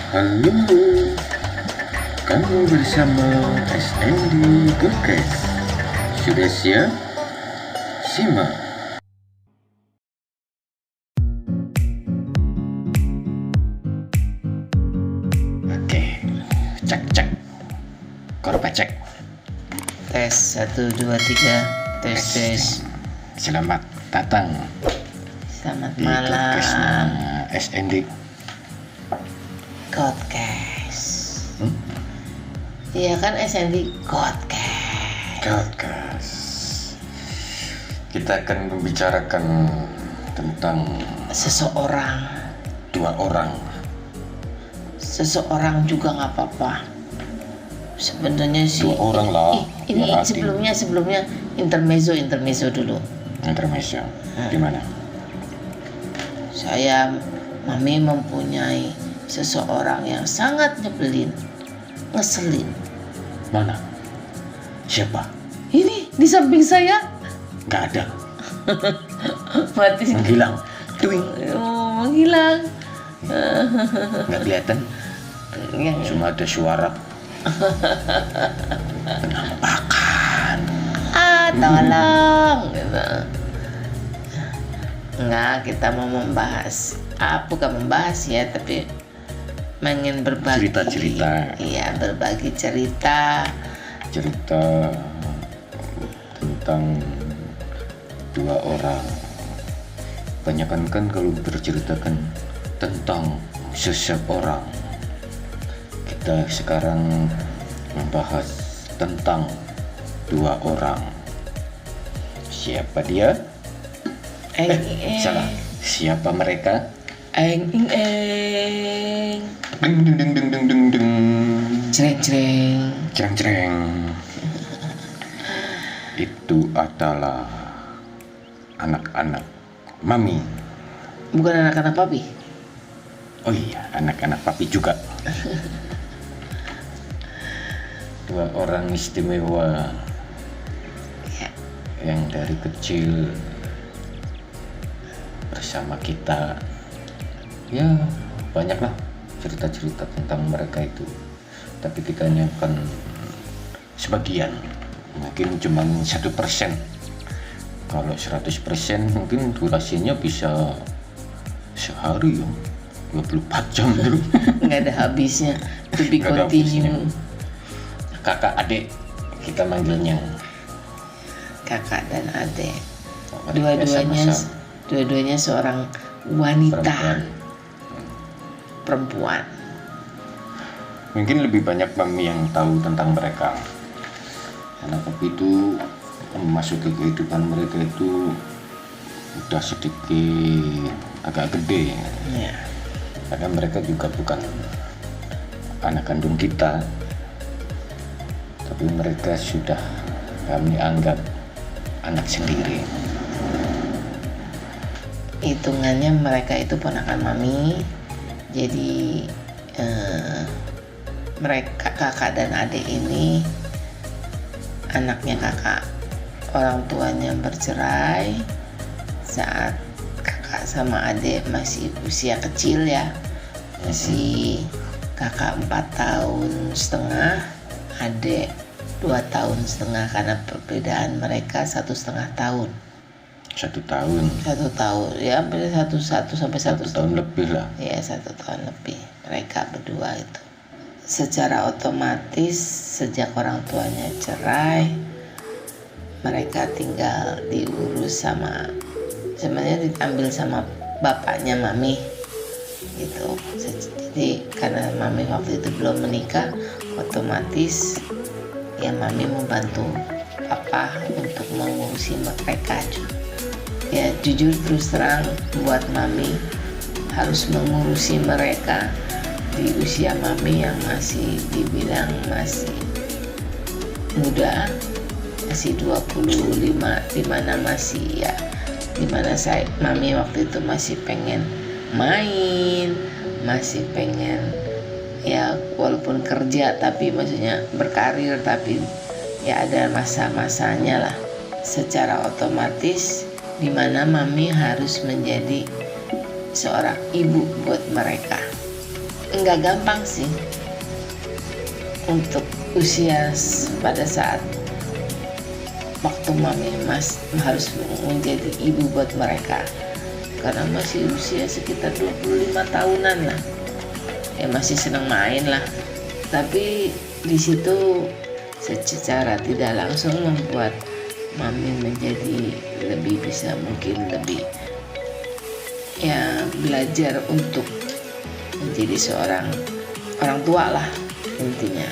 Halo, kamu bersama SND Podcast. Sudah siap? Simak. Oke, cek. Korba cek. Tes 1 2 3 tes. Selamat datang Selamat di podcastnya malam. SND. Podcast. Iya kan SND Podcast. Kita akan membicarakan tentang dua orang. Seseorang juga nggak apa-apa. Sebenarnya sih. Dua orang lah. Ini Dua hati. sebelumnya intermezzo dulu. Intermezzo. Gimana? Saya Mami mempunyai seseorang yang sangat ngeselin. Mana? Siapa? Ini di samping saya. Gak ada. Mati. Menghilang. Tuing. Oh, menghilang. Gak kelihatan. Cuma ada suara. Penampakan. Tolong gitu. Enggak, kita mau membahas bukan membahas ya, tapi ingin berbagi Cerita-cerita. Iya, berbagi cerita Tentang dua orang. Banyakan kan kalau berceritakan tentang seseorang. Kita sekarang membahas tentang dua orang. Siapa dia? Salah. Siapa mereka? Eng. Ding ding ding ding ding ding ding. Cereng. Itu adalah anak-anak Mami. Bukan anak-anak papi. Oh iya, anak-anak papi juga. Dua orang istimewa Ya. yang dari kecil bersama kita. Ya, banyaklah cerita-cerita tentang mereka itu. Tapi kita hanya akan sebagian. Mungkin cuma 1%. Kalau 100% mungkin durasinya bisa sehari ya. 24 jam dulu. Nggak ada habisnya. To be Nggak ada habisnya. continue. Kakak adik kita manggilnya. Kakak dan adik. Mereka sama-sama Dua-duanya seorang wanita perempuan. Mungkin lebih banyak Mami yang tahu tentang mereka. Karena papi itu masuk ke kehidupan mereka itu udah sedikit agak gede. Ya. Karena mereka juga bukan anak kandung kita, tapi mereka sudah kami anggap anak sendiri. Hitungannya mereka itu ponakan Mami. Jadi mereka kakak dan adik ini anaknya kakak. Orang tuanya bercerai saat kakak sama adik masih usia kecil ya. Masih kakak 4 tahun setengah, adik 2 tahun setengah, karena perbedaan mereka 1,5 tahun. 1 tahun. 1 tahun ya, hampir 1 sampai 1 tahun lebih lah. ya, 1 tahun lebih mereka berdua itu. Secara otomatis sejak orang tuanya cerai, mereka tinggal diurus sebenarnya diambil sama bapaknya Mami gitu. Jadi karena Mami waktu itu belum menikah, otomatis ya Mami membantu papa untuk mengurusi mereka. Ya jujur terus terang, buat Mami harus mengurusi mereka di usia Mami yang masih dibilang masih muda, masih 25, dimana Mami waktu itu masih pengen main, masih pengen ya walaupun kerja tapi maksudnya berkarir, tapi ya ada masa-masanya lah. Secara otomatis dimana Mami harus menjadi seorang ibu buat mereka. nggak gampang sih untuk usia pada saat waktu mami harus menjadi ibu buat mereka, karena masih usia sekitar 25 tahunan lah, ya masih senang main lah, tapi di situ secara tidak langsung membuat mami menjadi lebih bisa, mungkin lebih ya belajar untuk menjadi seorang orang tua lah intinya,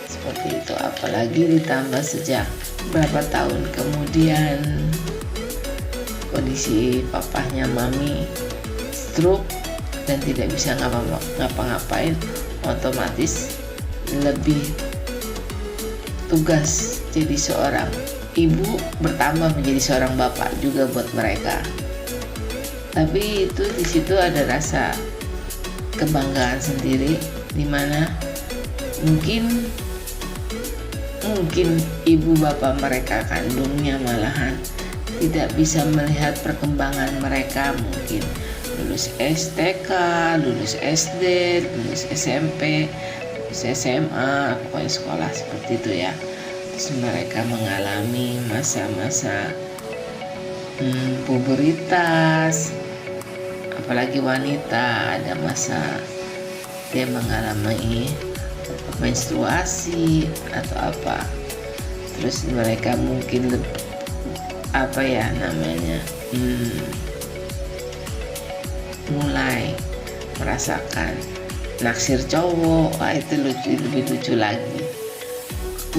seperti itu. Apalagi ditambah sejak berapa tahun kemudian kondisi papahnya mami stroke dan tidak bisa ngapa-ngapain, otomatis lebih tugas jadi seorang ibu bertambah menjadi seorang bapak juga buat mereka. Tapi itu di situ ada rasa kebanggaan sendiri, dimana mungkin ibu bapak mereka kandungnya malahan tidak bisa melihat perkembangan mereka, mungkin lulus STK, lulus SD, lulus SMP, lulus SMA, pokoknya sekolah seperti itu ya. Terus mereka mengalami masa-masa puberitas, apalagi wanita ada masa dia mengalami menstruasi atau apa, terus mereka mungkin mulai merasakan naksir cowok. Itu lebih lucu lagi,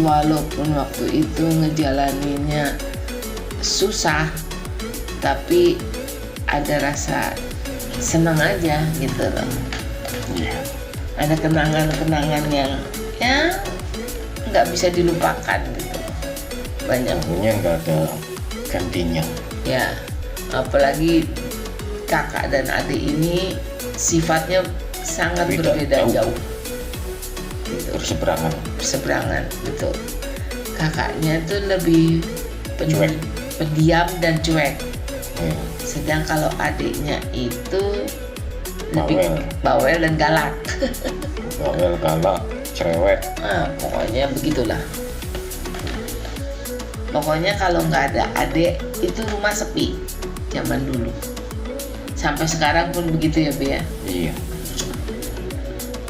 walaupun waktu itu ngejalaninnya susah, tapi ada rasa senang aja gitu loh. Ada kenangan-kenangan yang ya nggak bisa dilupakan gitu. Banyaknya nggak ada gantinya ya, apalagi kakak dan adik ini sifatnya sangat berbeda jauh gitu. Berseberangan betul. Kakaknya tuh lebih pendiam dan cuek, sedang kalau adiknya itu lebih bawel dan galak. Cerewet. Pokoknya begitulah. Pokoknya kalau nggak ada adik itu rumah sepi zaman dulu. Sampai sekarang pun begitu ya, Bea? Iya.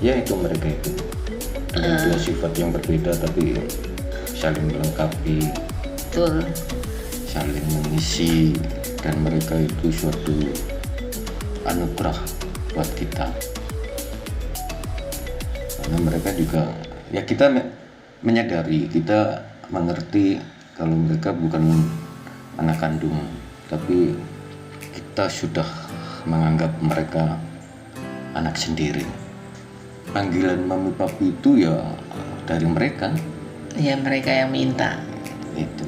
Ya itu mereka itu dengan dua sifat yang berbeda tapi saling melengkapi, betul, saling mengisi, dan mereka itu suatu anugerah buat kita. Karena mereka juga ya, kita menyadari, kita mengerti kalau mereka bukan anak kandung, tapi kita sudah menganggap mereka anak sendiri. Panggilan mami papi itu ya dari mereka. Ya mereka yang minta. Itu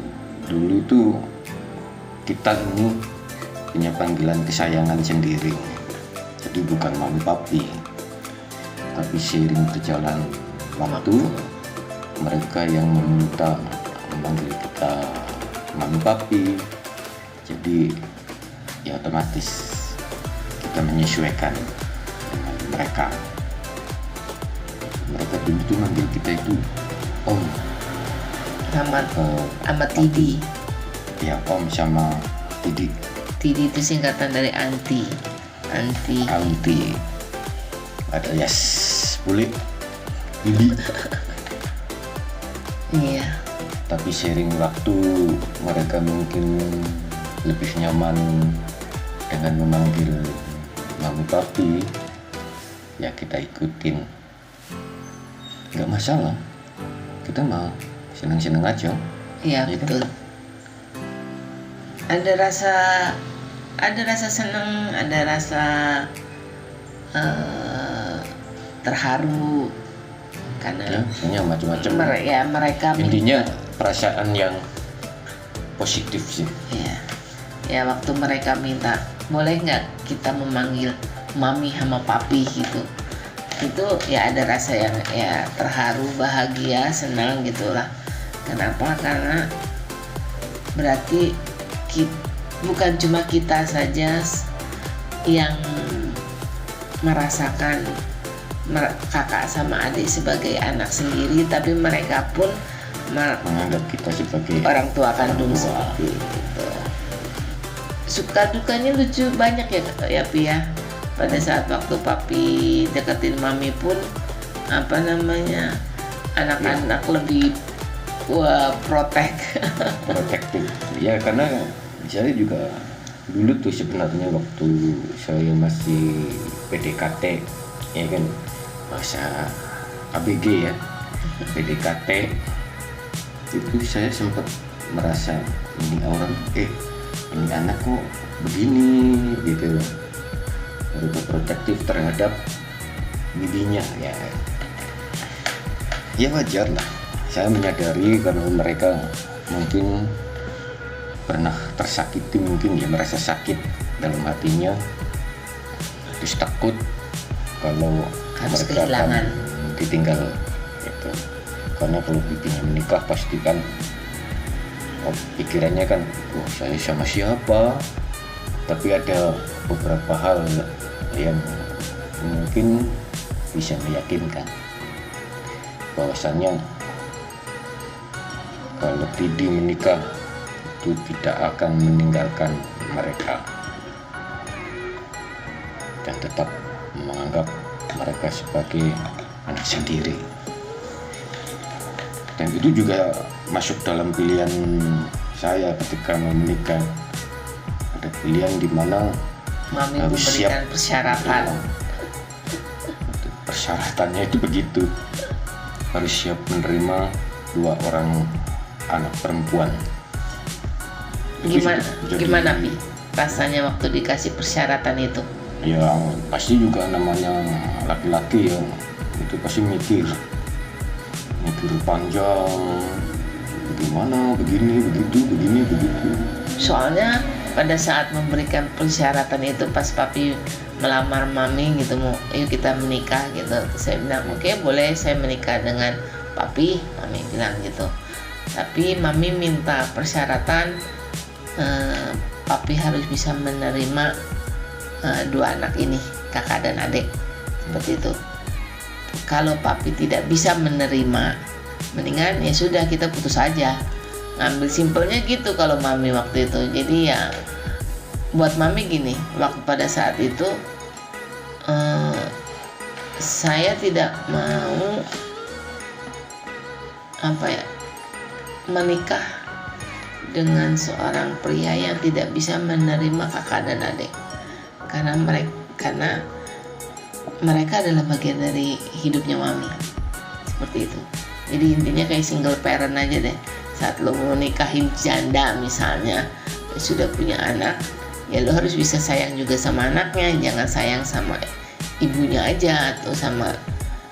dulu itu kita ini punya panggilan kesayangan sendiri. Jadi bukan mami papi, tapi seiring berjalan waktu mereka yang meminta memanggil kita mami papi. Jadi ya otomatis kita menyesuaikan dengan mereka. Mereka dulu tuh manggil kita itu om, sama Tidi. Ya om sama Tidi. Tidi itu singkatan dari anti. Ada yes boleh Tidi. Iya. Tapi sering waktu mereka mungkin lebih nyaman dengan memanggil mami papi, ya kita ikutin, nggak masalah, kita mau seneng-seneng aja. Iya betul. Ada rasa senang, ada rasa terharu karena ya macam-macam. Mereka intinya perasaan yang positif sih. Ya waktu mereka minta boleh nggak kita memanggil mami sama papi gitu, itu ya ada rasa yang ya terharu, bahagia, senang gitulah. Kenapa? Karena berarti bukan cuma kita saja yang merasakan kakak sama adik sebagai anak sendiri, tapi mereka pun menganggap kita sebagai orang tua kandung tua. seperti itu. Suka dukanya lucu banyak ya Pi ya. Pada saat waktu papi deketin mami pun anak-anak lebih protektif ya, karena saya juga dulu tuh sebenarnya waktu saya masih PDKT ya kan, bahasa ABG ya, PDKT itu saya sempat merasa ini orang ini anak kok begini gitu, mereka protektif terhadap bibinya ya wajar lah. Saya menyadari kalau mereka mungkin pernah tersakiti, mungkin ya merasa sakit dalam hatinya, terus takut kalau harus mereka kehilangan, akan ditinggal gitu. Karena kalau bibinya menikah pasti kan pikirannya kan, saya sama siapa. Tapi ada beberapa hal yang mungkin bisa meyakinkan bahwasannya kalau Didi menikah itu tidak akan meninggalkan mereka dan tetap menganggap mereka sebagai anak sendiri. Dan itu juga masuk dalam pilihan saya ketika mau menikah. Ada pilihan di mana mami harus memberikan siap. persyaratan. Persyaratannya itu begitu, harus siap menerima 2 orang anak perempuan. Itu Gimana Pi rasanya waktu dikasih persyaratan itu? Ya pasti juga namanya laki-laki ya, itu pasti mikir panjang, bagaimana, begini, begitu. Soalnya pada saat memberikan persyaratan itu pas papi melamar mami gitu, mau yuk kita menikah gitu, saya bilang oke, boleh saya menikah dengan papi, mami bilang gitu. Tapi mami minta persyaratan papi harus bisa menerima 2 anak ini, kakak dan adik, seperti itu. Kalau papi tidak bisa menerima, mendingan ya sudah kita putus aja, ngambil simpelnya gitu kalau mami waktu itu. Jadi ya buat mami gini, waktu pada saat itu saya tidak mau menikah dengan seorang pria yang tidak bisa menerima kakak dan adik, karena mereka adalah bagian dari hidupnya mami, seperti itu. Jadi intinya kayak single parent aja deh. Saat lo mau nikahin janda misalnya, sudah punya anak, ya lo harus bisa sayang juga sama anaknya, jangan sayang sama ibunya aja atau sama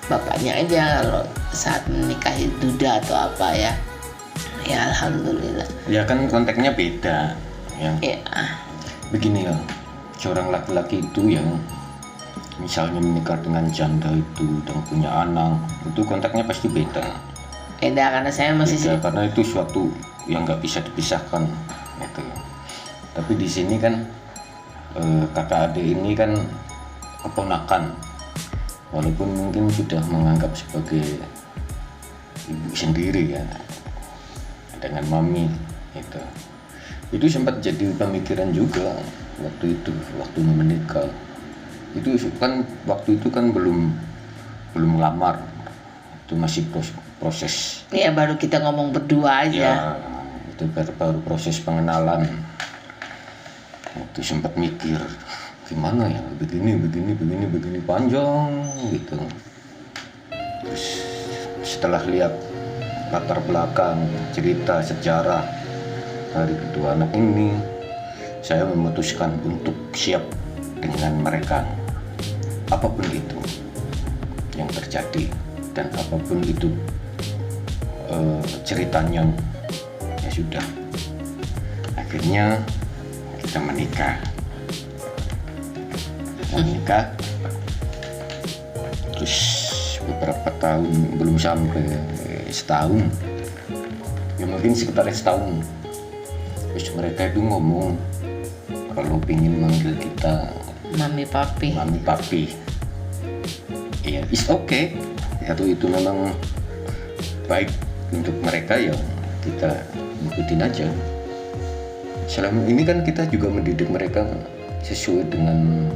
bapaknya aja kalau saat menikahi duda atau apa ya. Ya alhamdulillah. Ya kan konteksnya beda ya. Begini ya, seorang laki-laki itu yang misalnya menikah dengan janda itu dan punya anak, itu konteksnya pasti beda. Karena saya masih beda, karena itu suatu yang nggak bisa dipisahkan gitu. Tapi di sini kan kakak adik ini kan keponakan, walaupun mungkin sudah menganggap sebagai ibu sendiri ya dengan mami gitu. Itu sempat jadi pemikiran juga waktu menikah. Itu kan waktu itu kan belum lamar, itu masih proses ya, baru kita ngomong berdua aja ya, itu baru proses pengenalan. Itu sempat mikir gimana ya, begini panjang gitu. Terus setelah lihat latar belakang cerita sejarah dari kedua anak ini, saya memutuskan untuk siap dengan mereka, apapun itu yang terjadi dan apapun itu ceritanya. Ya sudah, akhirnya kita menikah. Terus beberapa tahun, belum sampai setahun ya, mungkin sekitar setahun, terus mereka itu ngomong kalau pingin manggil kita mami papi. Iya, ya is okay, atau itu memang baik untuk mereka, ya kita ikutin aja. Selama ini kan kita juga mendidik mereka sesuai dengan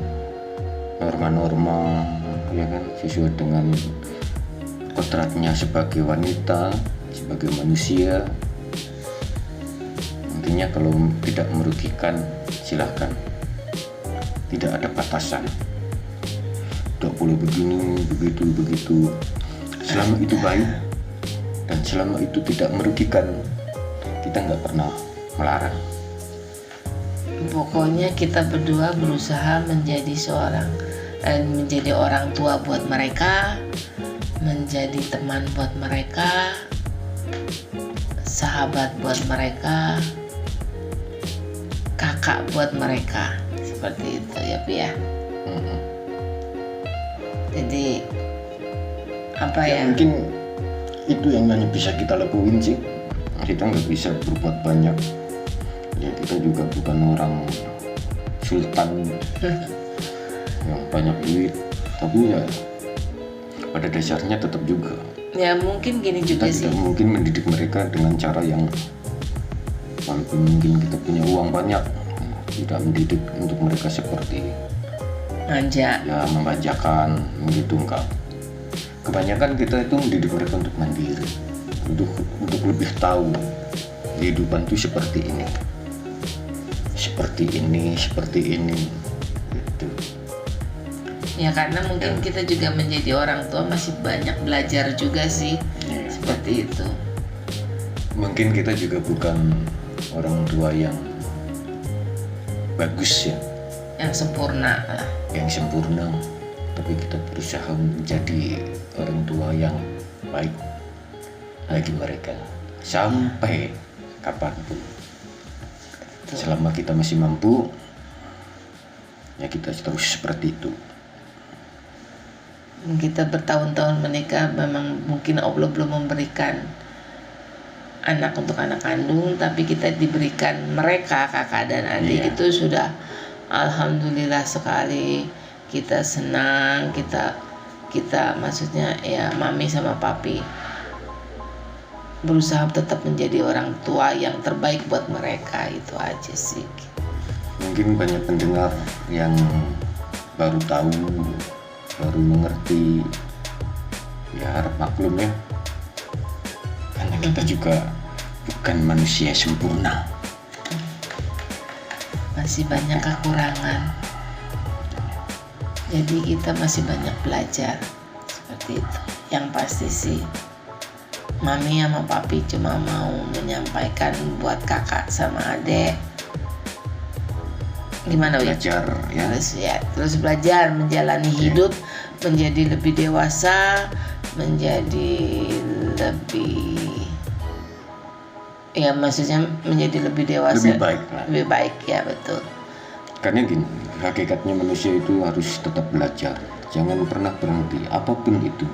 norma-norma, ya kan, sesuai dengan kodratnya sebagai wanita, sebagai manusia. Intinya kalau tidak merugikan silahkan, tidak ada batasan, tidak boleh begini, begitu. Selama itu baik dan selama itu tidak merugikan, kita nggak pernah melarang. Pokoknya kita berdua berusaha menjadi menjadi orang tua buat mereka, menjadi teman buat mereka, sahabat buat mereka, kakak buat mereka, seperti itu ya Pi ya. Jadi apa ya? Mungkin itu yang hanya bisa kita lakuin sih. Kita nggak bisa berbuat banyak. Ya kita juga bukan orang sultan yang banyak duit, tapi ya pada dasarnya tetap juga Ya mungkin gini kita juga sih. tidak mungkin mendidik mereka dengan cara yang walaupun mungkin kita punya uang banyak, tidak mendidik untuk mereka seperti Manja. ya memanjakan begitu, enggak. Kebanyakan kita itu mendidik mereka untuk mandiri, untuk lebih tahu kehidupan itu seperti ini gitu. Ya karena mungkin kita juga menjadi orang tua masih banyak belajar juga sih, seperti itu. Mungkin kita juga bukan orang tua yang bagus ya, Yang sempurna lah. yang sempurna, tapi kita berusaha menjadi orang tua yang baik bagi mereka sampai kapanpun. Selama kita masih mampu, ya kita terus seperti itu. Kita bertahun-tahun menikah, memang mungkin Allah belum memberikan anak untuk anak kandung, tapi kita diberikan mereka kakak dan adik. Iya. Itu sudah alhamdulillah sekali. Kita senang, kita maksudnya ya mami sama papi berusaha tetap menjadi orang tua yang terbaik buat mereka, itu aja sih. Mungkin banyak pendengar yang baru tahu, baru mengerti, ya harap maklum ya, karena kita juga bukan manusia sempurna, Masih banyak kekurangan, jadi kita masih banyak belajar, seperti itu. Yang pasti sih mami sama papi cuma mau menyampaikan buat kakak sama adek gimana ya, belajar ya. terus belajar menjalani hidup, menjadi lebih dewasa, menjadi lebih, ya maksudnya menjadi lebih dewasa, Lebih baik lah. lebih baik ya, betul. Karena gini, hakikatnya manusia itu harus tetap belajar, jangan pernah berhenti apapun itu.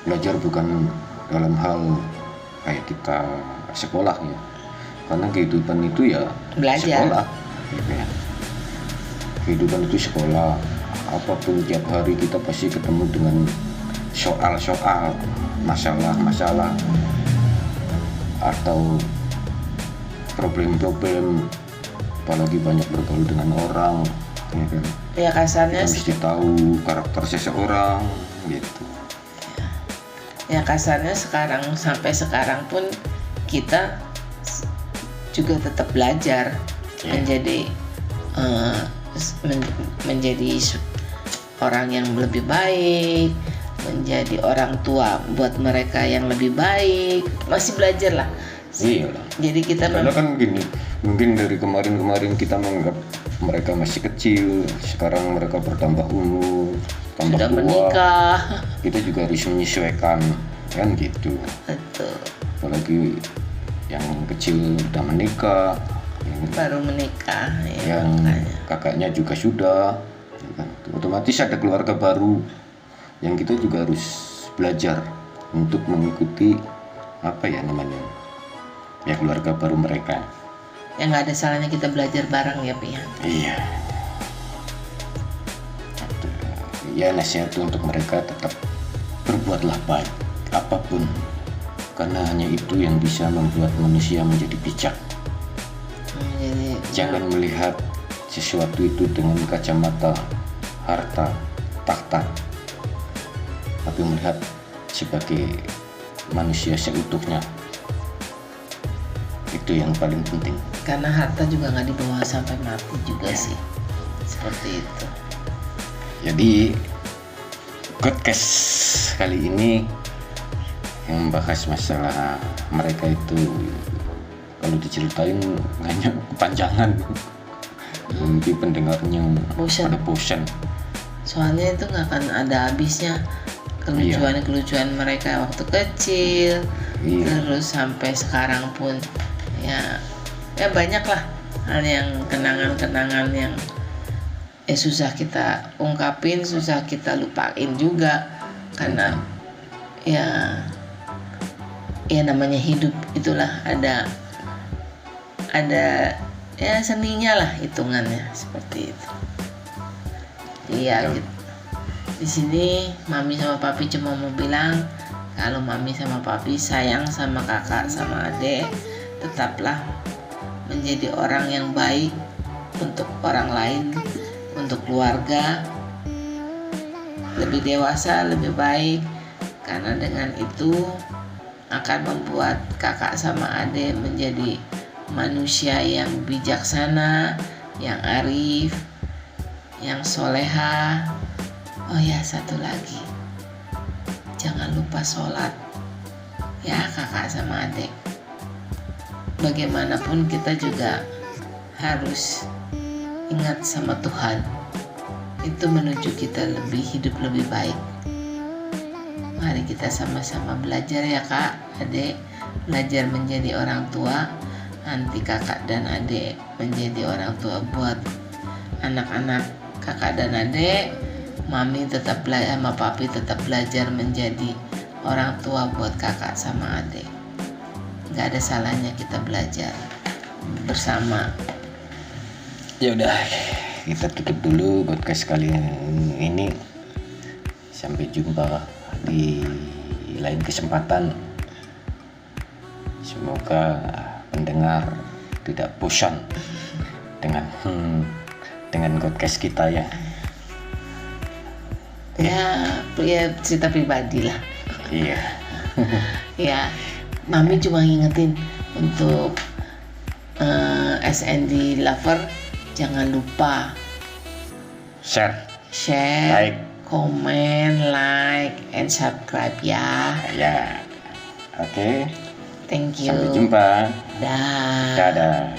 Belajar bukan dalam hal kayak kita sekolah ya, karena kehidupan itu ya Belajar. sekolah gitu ya. Kehidupan itu sekolah, apapun tiap hari kita pasti ketemu dengan soal-soal, masalah-masalah atau problem-problem, apalagi banyak bergaul dengan orang ya kan. Ya kasarnya Kita mesti tahu karakter seseorang gitu. Ya kasarnya sekarang, sampai sekarang pun kita juga tetap belajar menjadi menjadi orang yang lebih baik, menjadi orang tua buat mereka yang lebih baik, masih belajar lah. Iya lah. Jadi kita Karena kan gini, mungkin dari kemarin kita menganggap mereka masih kecil, sekarang mereka bertambah umur, tambah sudah tua, menikah, kita juga harus menyesuaikan kan gitu. betul, Apalagi yang kecil udah menikah, baru menikah ya, yang makanya. kakaknya juga sudah, ya kan. Otomatis ada keluarga baru yang kita juga harus belajar untuk mengikuti apa ya namanya, ya keluarga baru mereka. Ya nggak ada salahnya kita belajar bareng ya Pi. Iya. ya nasihat untuk mereka tetap berbuatlah baik apapun, karena hanya itu yang bisa membuat manusia menjadi bijak. Jangan melihat sesuatu itu dengan kacamata harta, tahta, tapi melihat sebagai manusia seutuhnya. Itu yang paling penting. Karena harta juga nggak dibawa sampai mati juga sih, seperti itu. Jadi podcast kali ini yang membahas masalah mereka itu, kalau diceritain hanya kepanjangan, nanti pendengarnya Bosan. pada bosan. Soalnya itu nggak akan ada habisnya, kelucuan mereka waktu kecil, terus sampai sekarang pun ya banyak lah hal yang kenangan-kenangan yang susah kita ungkapin, susah kita lupain juga, karena ya namanya hidup itulah ada ya seninya lah, hitungannya seperti itu. Iya gitu. Di sini mami sama papi cuma mau bilang kalau mami sama papi sayang sama kakak sama adik, tetaplah menjadi orang yang baik untuk orang lain, untuk keluarga, lebih dewasa, lebih baik, karena dengan itu akan membuat kakak sama adik menjadi manusia yang bijaksana, yang arif, yang soleha. Oh ya, satu lagi, jangan lupa sholat ya kakak sama adik. Bagaimanapun kita juga harus ingat sama Tuhan, itu menuju kita hidup lebih baik. Mari kita sama-sama belajar ya kak, adik, belajar menjadi orang tua. Nanti kakak dan adik menjadi orang tua buat anak-anak kakak dan adik. Mami tetap belajar, sama papi tetap belajar menjadi orang tua buat kakak sama adik. Gak ada salahnya kita belajar bersama. Ya udah, kita tutup dulu podcast kali ini. Sampai jumpa di lain kesempatan. Semoga pendengar tidak bosan dengan podcast kita ya. Ya cerita pribadi lah. Iya. Ya, mami cuma ngingetin untuk SND lover, jangan lupa share, like, comment, and subscribe ya. Ya, oke. Thank you. Sampai jumpa. Dah. Dadah.